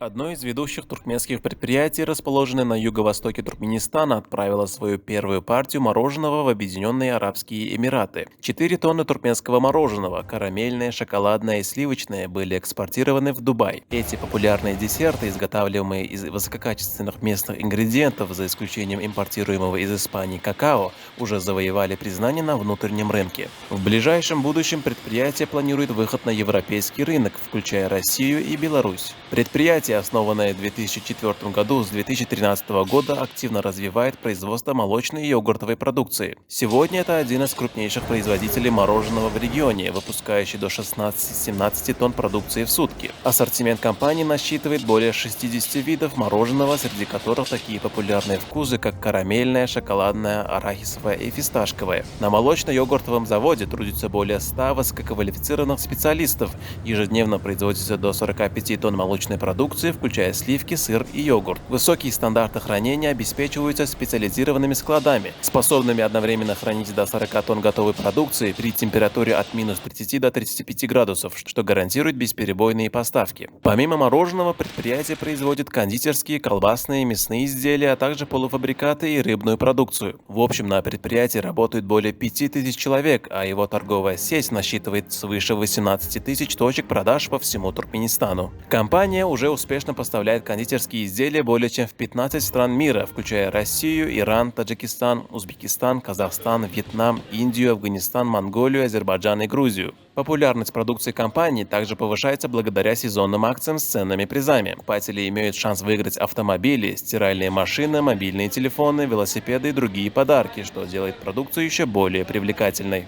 Одно из ведущих туркменских предприятий, расположенное на юго-востоке Туркменистана, отправило свою первую партию мороженого в Объединенные Арабские Эмираты. 4 тонны туркменского мороженого, карамельное, шоколадное и сливочное, были экспортированы в Дубай. Эти популярные десерты, изготавливаемые из высококачественных местных ингредиентов, за исключением импортируемого из Испании какао, уже завоевали признание на внутреннем рынке. В ближайшем будущем предприятие планирует выход на европейский рынок, включая Россию и Беларусь. Предприятие, основанное в 2004 году, с 2013 года активно развивает производство молочной и йогуртовой продукции. Сегодня это один из крупнейших производителей мороженого в регионе, выпускающий до 16-17 тонн продукции в сутки. Ассортимент компании насчитывает более 60 видов мороженого, среди которых такие популярные вкусы, как карамельное, шоколадное, арахисовое и фисташковое. На молочно-йогуртовом заводе трудится более 100 высококвалифицированных специалистов. Ежедневно производится до 45 тонн молочной продукции, включая сливки, сыр и йогурт. Высокие стандарты хранения обеспечиваются специализированными складами, способными одновременно хранить до 40 тонн готовой продукции при температуре от минус 30 до 35 градусов, что гарантирует бесперебойные поставки. Помимо мороженого, предприятие производит кондитерские, колбасные, мясные изделия, а также полуфабрикаты и рыбную продукцию. В общем, на предприятии работают более 5000 человек, а его торговая сеть насчитывает свыше 18 тысяч точек продаж по всему Туркменистану. Компания уже успешно поставляет кондитерские изделия более чем в 15 стран мира, включая Россию, Иран, Таджикистан, Узбекистан, Казахстан, Вьетнам, Индию, Афганистан, Монголию, Азербайджан и Грузию. Популярность продукции компании также повышается благодаря сезонным акциям с ценными призами. Покупатели имеют шанс выиграть автомобили, стиральные машины, мобильные телефоны, велосипеды и другие подарки, что делает продукцию еще более привлекательной.